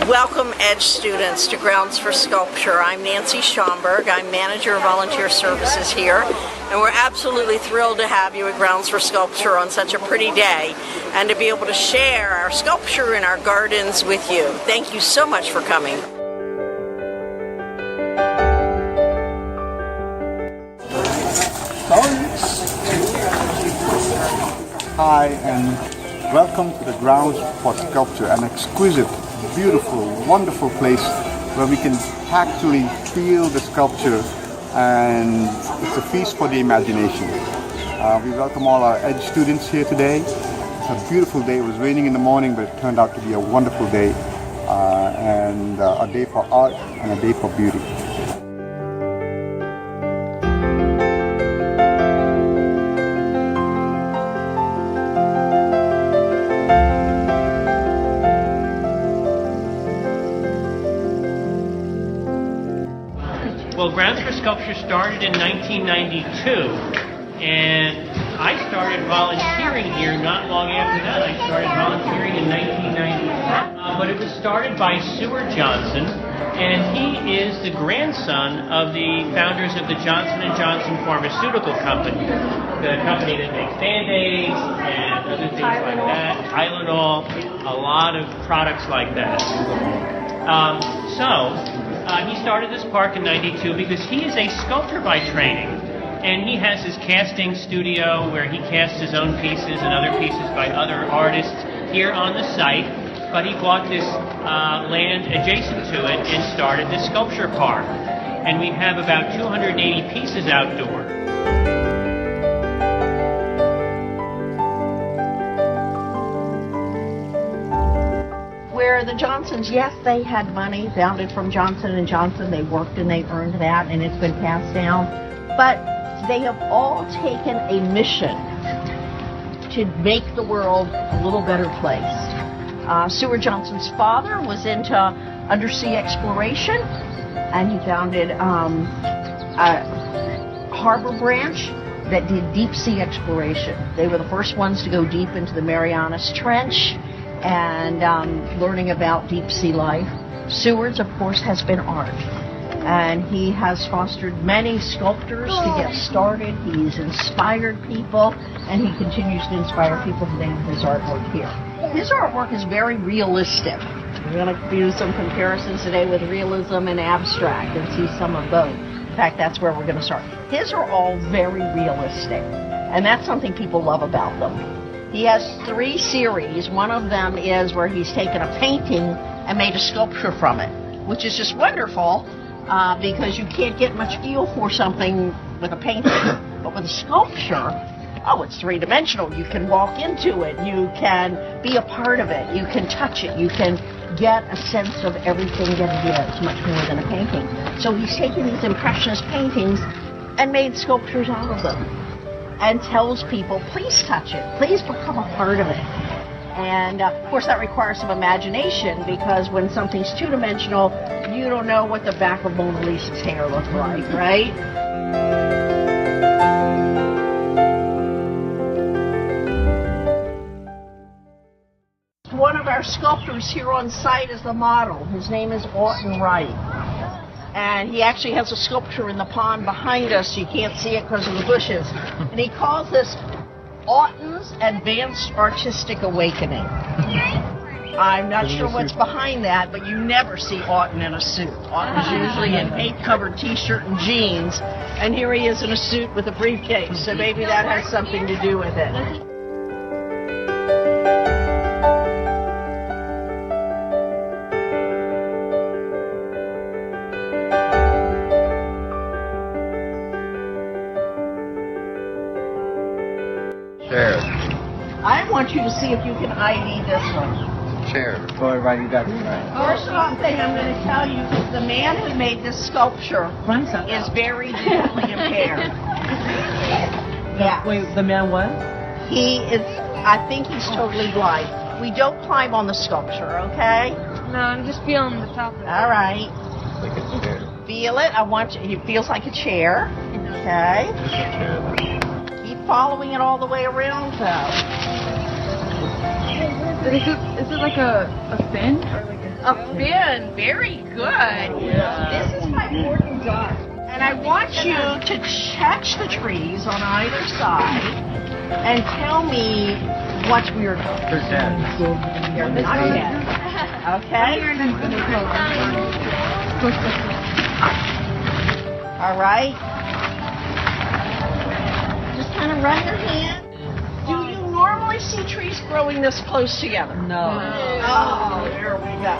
Welcome EDGE students to Grounds for Sculpture. I'm Nancy Schomburg. I'm Manager of Volunteer Services here, and we're absolutely thrilled to have you at Grounds for Sculpture on such a pretty day and to be able to share our sculpture in our gardens with you. Thank you so much for coming. Hi and welcome to the Grounds for Sculpture, an exquisite, beautiful, wonderful place where we can actually feel the sculpture, and it's a feast for the imagination. We welcome all our EDGE students here today. It's a beautiful day. It was raining in the morning, but it turned out to be a wonderful day, and a day for art and a day for beauty. Well, Grounds for Sculpture started in 1992, and I started volunteering here not long after that. I started volunteering in 1994, but it was started by Seward Johnson, and he is the grandson of the founders of the Johnson & Johnson Pharmaceutical Company, the company that makes Band-Aids and other things like that, Tylenol, a lot of products like that. He started this park in '92 because he is a sculptor by training, and he has his casting studio where he casts his own pieces and other pieces by other artists here on the site, but he bought this land adjacent to it and started this sculpture park, and we have about 280 pieces outdoor. Where the Johnsons, yes, they had money founded from Johnson & Johnson. They worked and they earned that, and it's been passed down. But they have all taken a mission to make the world a little better place. Seward Johnson's father was into undersea exploration, and he founded a harbor branch that did deep sea exploration. They were the first ones to go deep into the Marianas Trench and learning about deep sea life. Seward's, of course, has been art, and he has fostered many sculptors to get started. He's inspired people, and he continues to inspire people today with his artwork here. His artwork is very realistic. We're going to do some comparisons today with realism and abstract and see some of both. In fact, that's where we're going to start. His are all very realistic, and that's something people love about them. He has 3 series. One of them is where he's taken a painting and made a sculpture from it, which is just wonderful because you can't get much feel for something with a painting. But with a sculpture, it's 3-dimensional. You can walk into it. You can be a part of it. You can touch it. You can get a sense of everything that it is, much more than a painting. So he's taken these impressionist paintings and made sculptures out of them, and tells people, please touch it, please become a part of it. And of course that requires some imagination, because when something's 2-dimensional, you don't know what the back of Mona Lisa's hair looks like, right? One of our sculptors here on site is the model. His name is Aughton Wright. And he actually has a sculpture in the pond behind us. You can't see it because of the bushes. And he calls this Aughton's Advanced Artistic Awakening. I'm not sure what's behind that, but you never see Aughton in a suit. Aughton's usually in paint-covered t-shirt and jeans, and here he is in a suit with a briefcase. So maybe that has something to do with it. Share. I want you to see if you can ID this one. Share. So everybody got First off thing I'm going to tell you is the man who made this sculpture is very visually impaired. Yeah. Wait, the man what? I think he's totally blind. We don't climb on the sculpture, okay? No, I'm just feeling the top of it. All right. Like a chair. Feel it. It feels like a chair. Okay. Keep following it all the way around, though. Is it like a fin or like a? A fin, very good. This is my Gordon duck. And I want you to catch the trees on either side and tell me what's weird about them. They're dead. They're not dead. Okay? All right. Just kind of run your hand. Do you normally see trees growing this close together? No. Oh, there we go.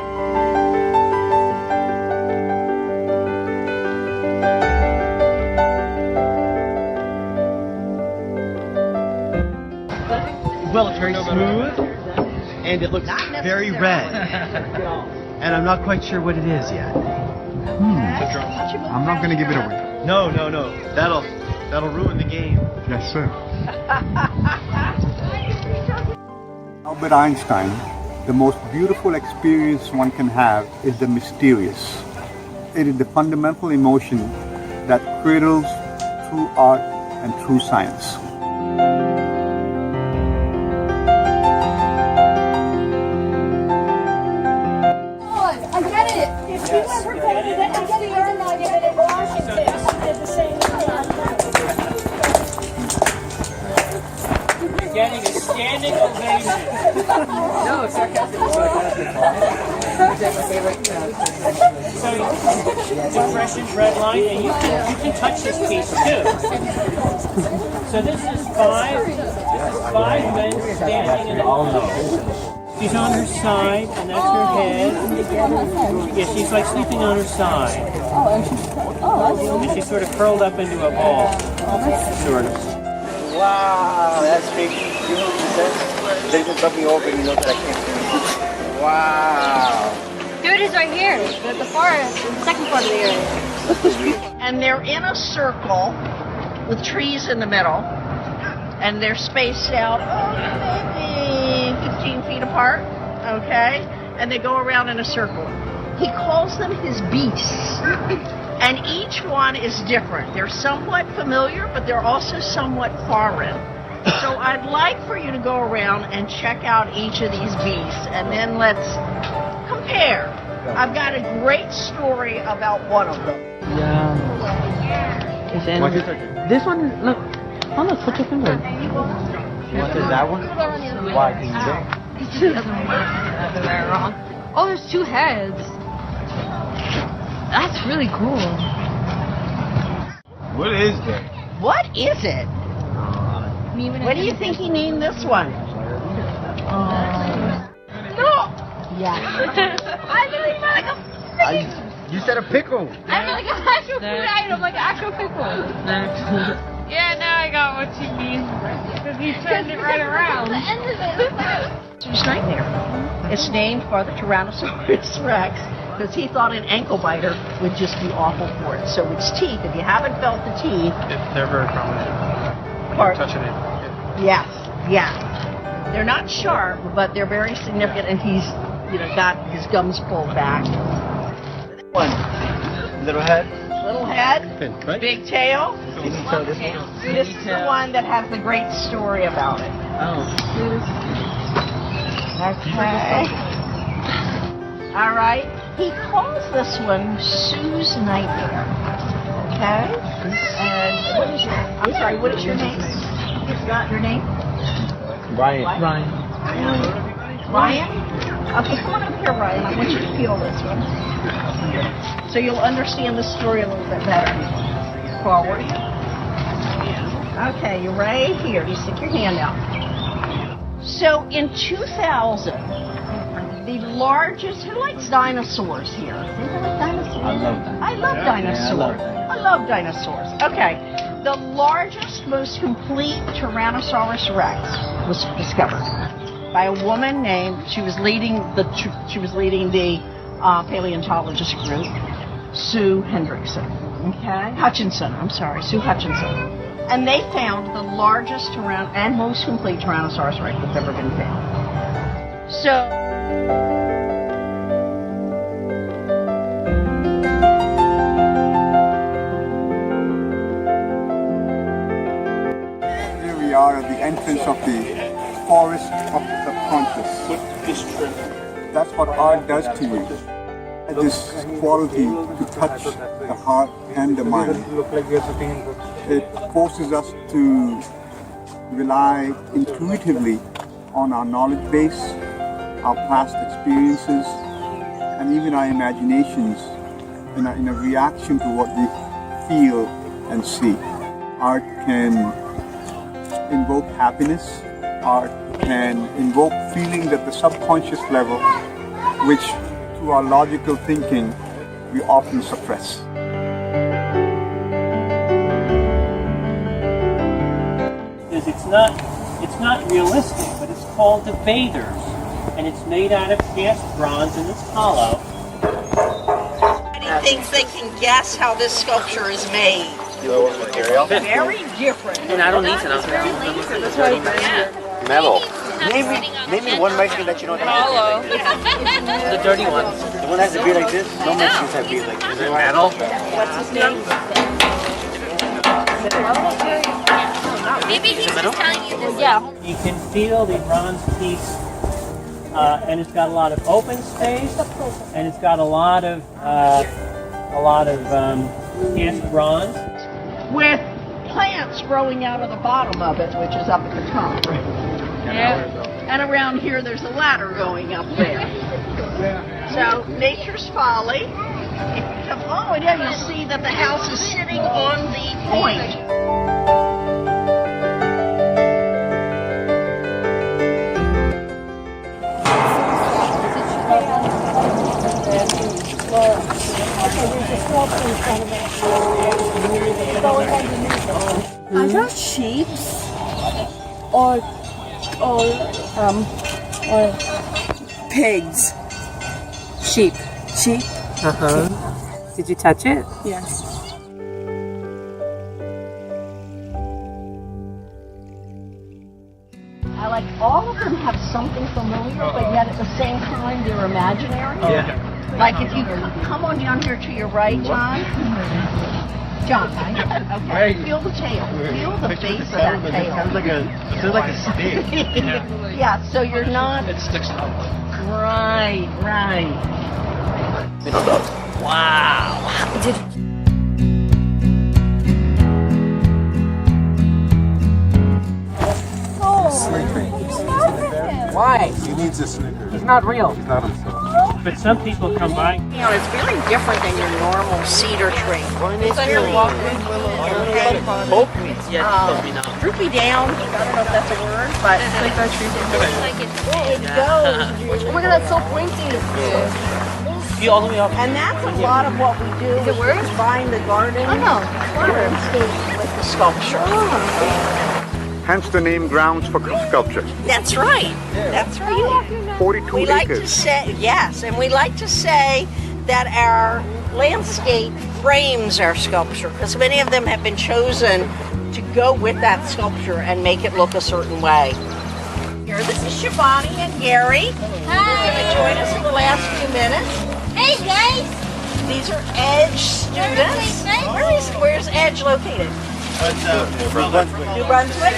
Well, it's very smooth, and it looks Not very necessarily. red. And I'm not quite sure what it is yet. I'm not going to give it away. No. That'll ruin the game. Yes, sir. Albert Einstein, the most beautiful experience one can have is the mysterious. It is the fundamental emotion that cradles true art and true science. I get it. If you ever go to the FDR Monument in Washington, I did the same thing. You're getting a standing ovation. So impressions, red line, and you can touch this piece too. So this is five men standing in the She's on her side, and that's her head. Yeah, she's like sleeping on her side. And she's sort of curled up into a ball. Sort of. Wow, that's freaky. You know what he says? They just let me over and you know that I can't do it. Wow. Here it is right here. The forest, the second part of the area. And they're in a circle with trees in the middle, and they're spaced out maybe 15 feet apart, okay? And they go around in a circle. He calls them his beasts, and each one is different. They're somewhat familiar, but they're also somewhat foreign. So I'd like for you to go around and check out each of these beasts, and then let's compare. I've got a great story about one of them. Yeah. This one, look. Oh, look, put your finger. You wanted that one? Why? Can you go? Oh, there's two heads. That's really cool. What is that? What is it? What do you think he named this one? No! Yeah. I really like a You said a pickle. I like an actual food item, like an actual pickle. Yeah, now I got what you mean. Because he turned it right around. The end of it. It's right there. It's named for the Tyrannosaurus Rex because he thought an ankle biter would just be awful for it. So its teeth, if you haven't felt the teeth, They're very prominent. Touching it. yes, yeah. They're not sharp, but they're very significant, and he's, got his gums pulled back. One. Little head. Little head, Right? big tail. So this This is the one that has the great story about it. Oh. Okay. All right. He calls this one Sue's Nightmare. Okay. And what is your name? It's not your name? Ryan. Ryan? Okay, come on up here, Ryan. I want you to feel this one. So you'll understand the story a little bit better. Forward. Okay, you're right here. You stick your hand out. So in 2000, the largest, who likes dinosaurs here? Anybody like dinosaurs? I love dinosaurs. I love dinosaurs. Okay, the largest, most complete Tyrannosaurus Rex was discovered by a woman named. She was leading the paleontologist group, Sue Hendrickson. Okay, Sue Hutchinson. And they found the largest and most complete Tyrannosaurus Rex that's ever been found. So. Here we are at the entrance of the Forest of the Subconscious. that's what art does to you. This quality to touch the heart and the mind. It forces us to rely intuitively on our knowledge base, our past experiences, and even our imaginations in a reaction to what we feel and see. Art can invoke happiness. Art can invoke feelings at the subconscious level, which through our logical thinking we often suppress. It's not realistic, but it's called the Bathers, and it's made out of cast bronze and it's hollow. Anybody thinks they can guess how this sculpture is made? Very different. And I don't need to know. Metal. Name me one Mexican that you know Hollow. The dirty ones. The one that has a beard like this? No Mexicans have beard like this. Is it metal? What's his name? Maybe he's just telling you this. Yeah. You can feel the bronze piece, and it's got a lot of open space, and it's got a lot of cast bronze. With plants growing out of the bottom of it, which is up at the top. Yeah. And around here, there's a ladder going up there. So, nature's folly. If you come forward here, you'll see that the house is sitting on the point. Are those sheep or pigs? Sheep. Sheep? Uh-huh. Did you touch it? Yes. I like all of them have something familiar, but yet at the same time they're imaginary. Yeah. Like if you come on down here to your right, John. John, okay. Feel the tail. Feel the base of that tail. It feels like a stick. Yeah, so you're not. It sticks out. Right. Wow. Why? He needs a Snickers. It's not real. He's not himself. But some people come by. You know, it's very different than your normal cedar tree. It's very droopy down. I don't know if that's a word, but it goes. Look at that, so pointy. You all the way up. And that's a lot of what we do. Is it combine the garden landscape with the sculpture. Hence the name Grounds for Sculpture. That's right. That's right. 42 We like to acres. say, yes, and we like to say that our landscape frames our sculpture because many of them have been chosen to go with that sculpture and make it look a certain way. Here, this is Shivani and Gary. Hi. They're going to join us in the last few minutes. Hey guys! These are Edge students. Where's Edge located? New Brunswick.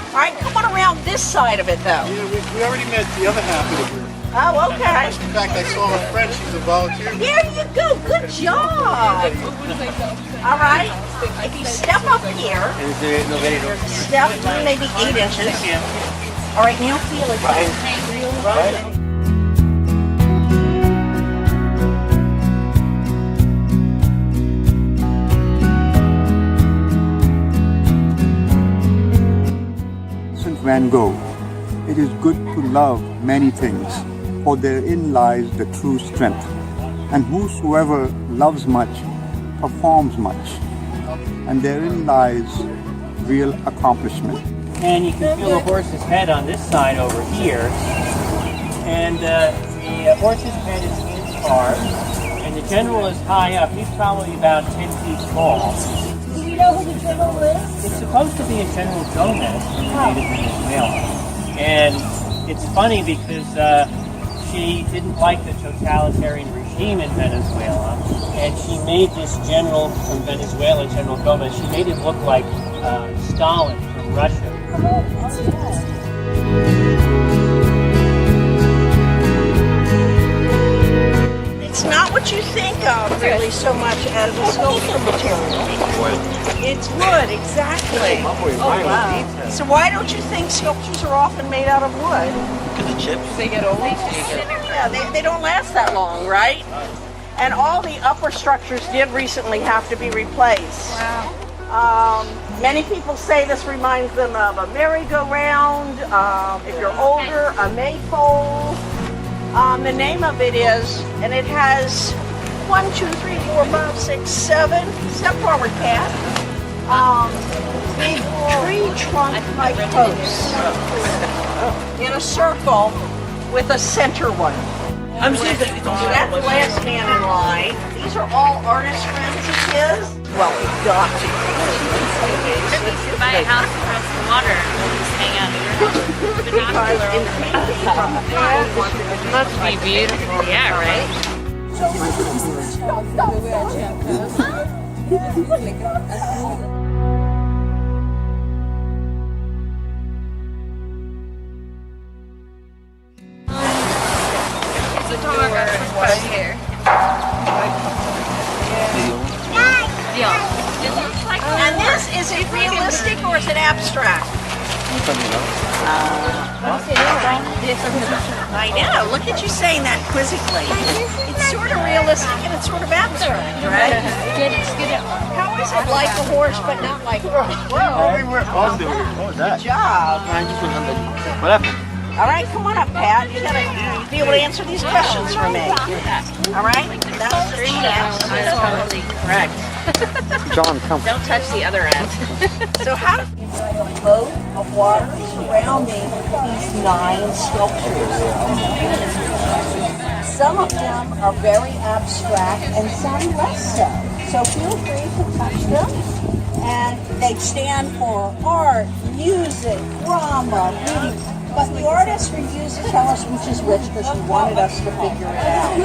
All right, come on around this side of it, though. Yeah, we already met the other half of the group. Oh, okay. In fact, I saw a friend. She's a volunteer. There you go. Good job. All right. If you step up here, step maybe 8 inches. All right, now feel it. Right. Van Gogh, it is good to love many things, for therein lies the true strength. And whosoever loves much, performs much, and therein lies real accomplishment. And you can feel the horse's head on this side over here. And the horse's head is carved, and the general is high up. He's probably about 10 feet tall. Do you know who the general is? It's supposed to be a General Gomez from native Venezuela. And it's funny because she didn't like the totalitarian regime in Venezuela, and she made this general from Venezuela, General Gomez, she made him look like Stalin from Russia. what you think of really so much as a sculpture material? It's wood, exactly. Oh, wow. So why don't you think sculptures are often made out of wood? Because the chips. They get old. Yeah, they don't last that long, right? And all the upper structures did recently have to be replaced. Wow. Many people say this reminds them of a merry-go-round. If you're older, a maypole. The name of it is, and it has 1, 2, 3, 4, 5, 6, 7. Step forward, Cat. Big tree trunk-like posts in a circle with a center one. I'm seeing So that's the last man in line. These are all artist friends of his. Well, we've got to. Buy a house across the water and we'll just hang out here. Because in the painting, It must be beautiful. Yeah, right? So tell me about this part here. Deal. It looks like and this is it realistic or is it abstract? I know. Look at you saying that quizzically. It's sort of realistic and it's sort of abstract, right? How is it like a horse but not like a horse? Whoa. What was that? Good job. What happened? All right, come on up, Pat. You gotta be able to answer these questions for me. All right? That was the that's totally correct. John, come. Don't touch the other end. So how a boat of water surrounding these 9 sculptures. Some of them are very abstract and some less so. So feel free to touch them. And they stand for art, music, drama, beauty. But the artist reviews tell us which is which because he wanted us to figure it out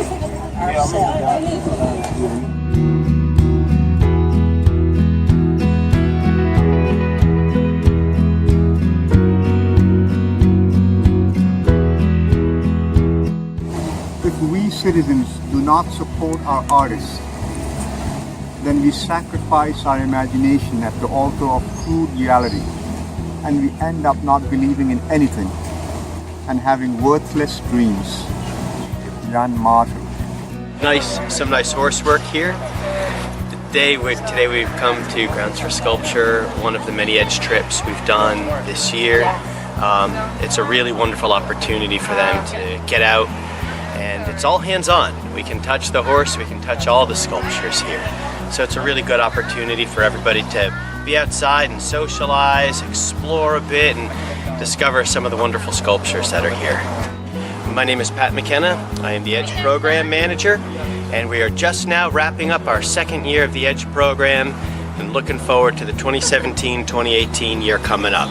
ourselves. If we citizens do not support our artists, then we sacrifice our imagination at the altar of crude reality, and we end up not believing in anything and having worthless dreams. Jan Marshall. Some nice horse work here. Today we've come to Grounds for Sculpture, one of the many Edge trips we've done this year. It's a really wonderful opportunity for them to get out, and it's all hands-on. We can touch the horse, we can touch all the sculptures here. So it's a really good opportunity for everybody to be outside and socialize, explore a bit, and discover some of the wonderful sculptures that are here. My name is Pat McKenna. I am the Edge Program Manager, and we are just now wrapping up our 2nd year of the Edge Program and looking forward to the 2017-2018 year coming up.